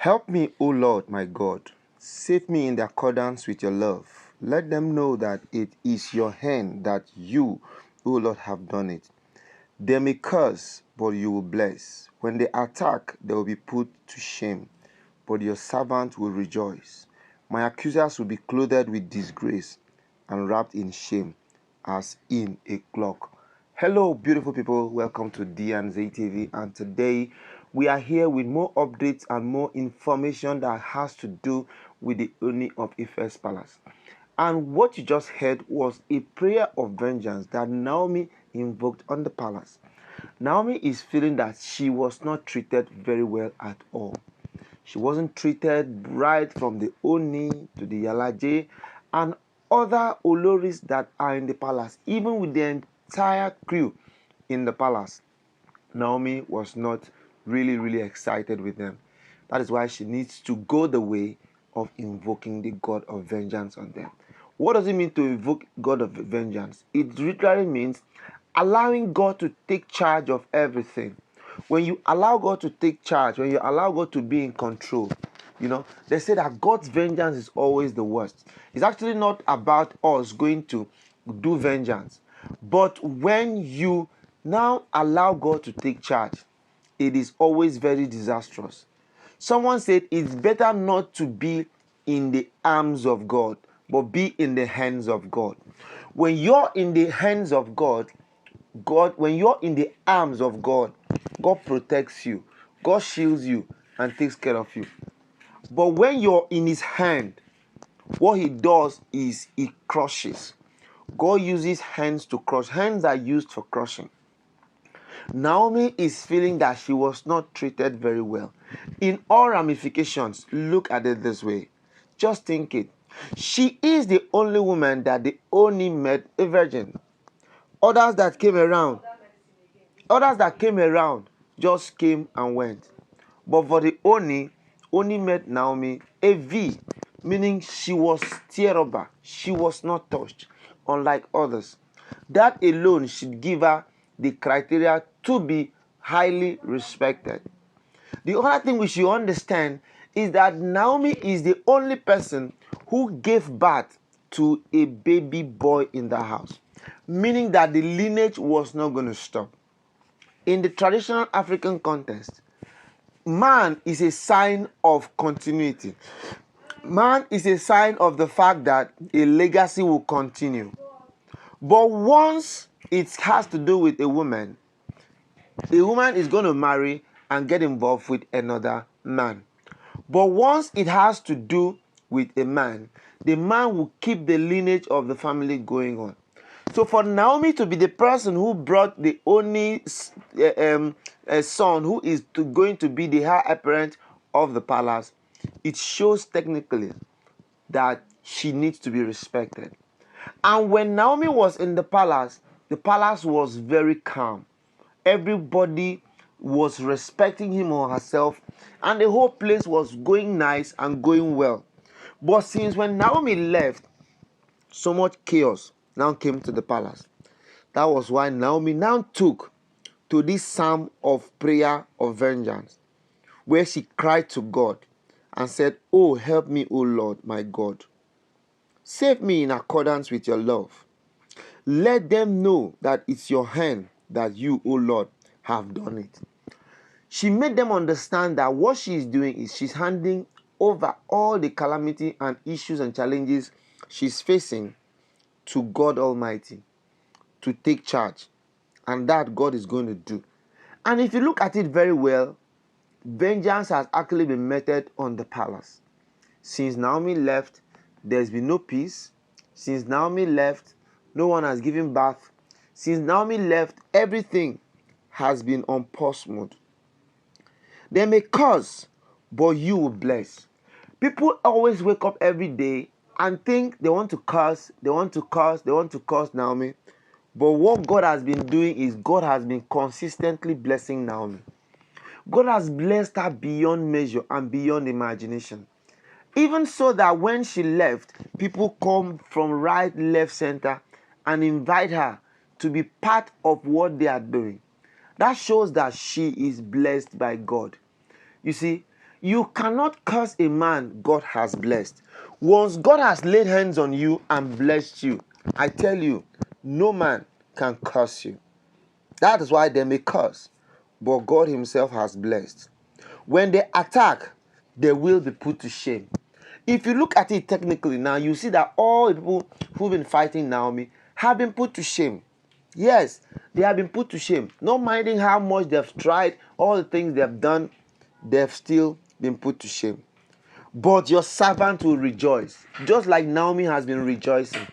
Help me, O Lord, my God. Save me in accordance with your love. Let them know that it is your hand that you, O Lord, have done it. They may curse, but you will bless. When they attack, they will be put to shame, but your servant will rejoice. My accusers will be clothed with disgrace and wrapped in shame as in a cloak. Hello, beautiful people. Welcome to D&Z TV, and today we are here with more updates and more information that has to do with the Ooni of Ife's palace. And what you just heard was a prayer of vengeance that Naomi invoked on the palace. Naomi is feeling that she was not treated very well at all. She wasn't treated right from the Ooni to the Iyalaje and other oloris that are in the palace, even with the entire crew in the palace. Naomi was not really excited with them. That is why she needs to go the way of invoking the God of vengeance on them. What does it mean to invoke God of vengeance? It literally means allowing God to take charge of everything. When you allow God to take charge, when you allow God to be in control, they say that God's vengeance is always the worst. It's actually not about us going to do vengeance. But when you now allow God to take charge, it is always very disastrous. Someone said it's better not to be in the arms of God, but be in the hands of God. When you're in the hands of God, when you're in the arms of God, God protects you, God shields you, and takes care of you. But when you're in His hand, what He does is He crushes. God uses hands to crush. Hands are used for crushing. Naomi is feeling that she was not treated very well. In all ramifications, look at it this way. Just think it. She is the only woman that the Ooni met a virgin. Others that came around just came and went. But for the Ooni met Naomi a V, meaning she was tearable. She was not touched, unlike others. That alone should give her the criteria to be highly respected. The other thing we should understand is that Naomi is the only person who gave birth to a baby boy in the house, meaning that the lineage was not going to stop. In the traditional African context, man is a sign of continuity. Man is a sign of the fact that a legacy will continue. But once it has to do with a woman is going to marry and get involved with another man. But once it has to do with a man, the man will keep the lineage of the family going on. So for Naomi to be the person who brought the only son who is going to be the heir apparent of the palace, it shows technically that she needs to be respected. And when Naomi was in the palace was very calm. Everybody was respecting him or herself, and the whole place was going nice and going well. But since when Naomi left, so much chaos now came to the palace. That was why Naomi now took to this psalm of prayer of vengeance, where she cried to God and said, "Oh, help me, O Lord, my God. Save me in accordance with your love. Let them know that it's your hand that you, O Lord, have done it." She made them understand that what she is doing is she's handing over all the calamity and issues and challenges she's facing to God Almighty to take charge, and that God is going to do. And if you look at it very well, vengeance has actually been meted on the palace. Since Naomi left, there's been no peace. Since Naomi left, no one has given birth. Since Naomi left, everything has been on pause mode. They may curse, but you will bless. People always wake up every day and think they want to curse Naomi. But what God has been doing is God has been consistently blessing Naomi. God has blessed her beyond measure and beyond imagination. Even so that when she left, people come from right, left, center and invite her to be part of what they are doing. That shows that she is blessed by God. You see, You cannot curse a man God has blessed. Once God has laid hands on you and blessed you, I tell you, no man can curse you. That is why they may curse, but God himself has blessed. When they attack, they will be put to shame. If you look at it technically now, you see that all the people who've been fighting Naomi have been put to shame. Yes, they have been put to shame. Not minding how much they've tried, all the things they've done, they've still been put to shame. But your servant will rejoice, just like Naomi has been rejoicing.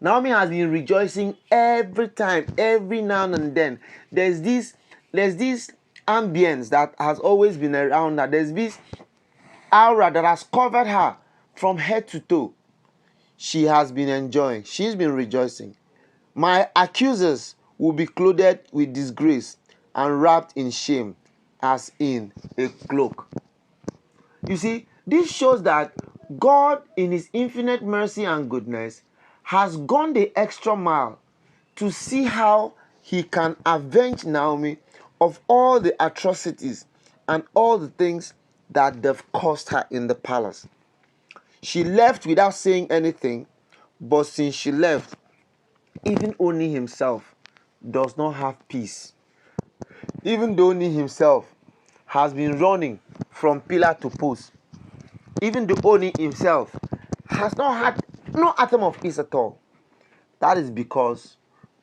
Naomi has been rejoicing every time, every now and then. There's this ambience that has always been around her. There's this aura that has covered her from head to toe. She has been enjoying. She's been rejoicing. My accusers will be clothed with disgrace and wrapped in shame as in a cloak. You see, this shows that God, in his infinite mercy and goodness, has gone the extra mile to see how he can avenge Naomi of all the atrocities and all the things that they've caused her in the palace. She left without saying anything, but since she left, even Ooni himself does not have peace. Even though Ooni himself has been running from pillar to post, even the Ooni himself has not had no atom of peace at all. That is because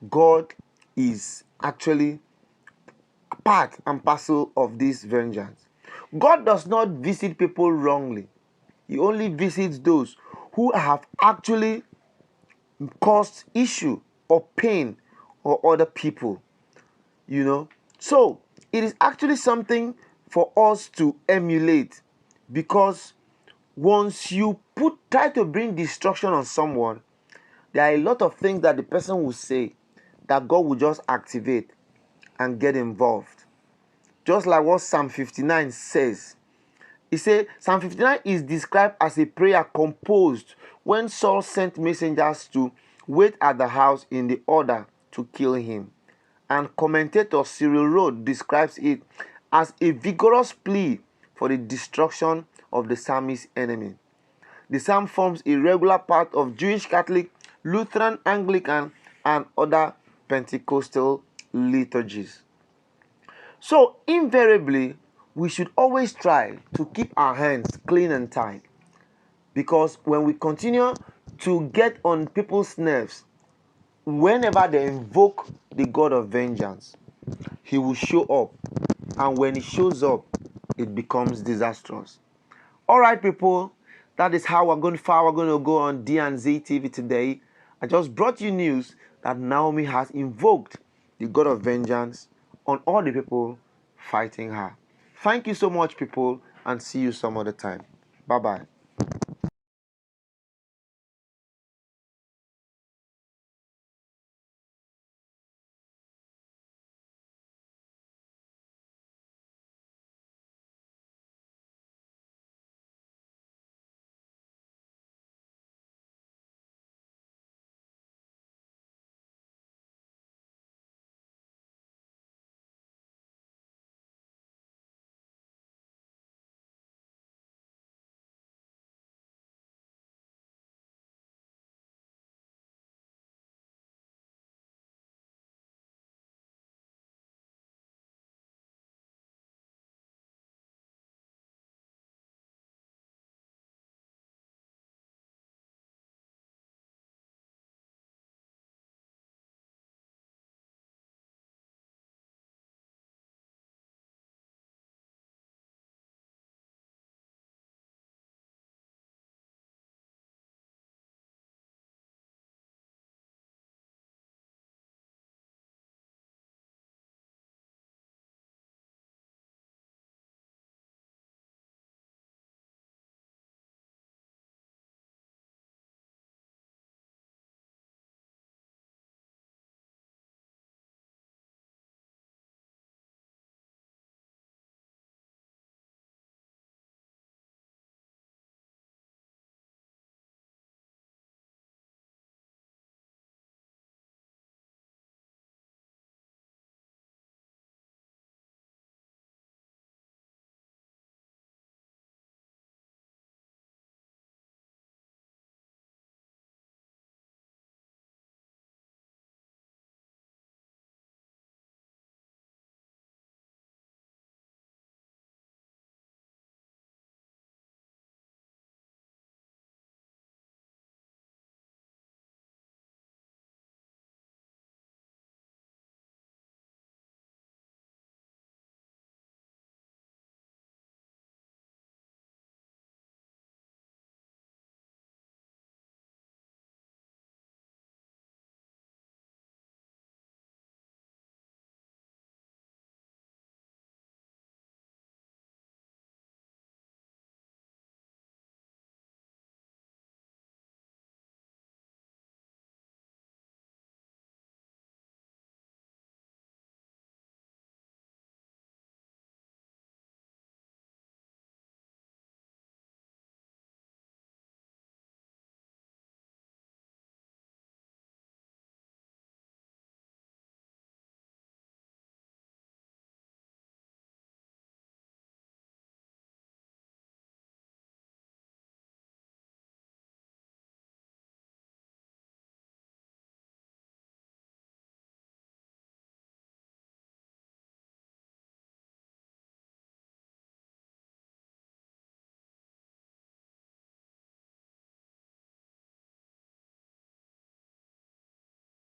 God is actually part and parcel of this vengeance. God does not visit people wrongly. He only visits those who have actually caused issue or pain or other people. So it is actually something for us to emulate, because once you try to bring destruction on someone, there are a lot of things that the person will say that God will just activate and get involved. Just like what Psalm 59 says. He said Psalm 59 is described as a prayer composed when Saul sent messengers to wait at the house in the order to kill him. And commentator Cyril Rhodes describes it as a vigorous plea for the destruction of the psalmist's enemy. The psalm forms a regular part of Jewish, Catholic, Lutheran, Anglican, and other Pentecostal liturgies. So, invariably, we should always try to keep our hands clean and tight, because when we continue to get on people's nerves, whenever they invoke the God of vengeance, he will show up, and when he shows up, it becomes disastrous. All right, people, that is how we're going to go on D&Z TV today. I just brought you news that Naomi has invoked the God of vengeance on all the people fighting her. Thank you so much, people, and see you some other time. Bye-bye.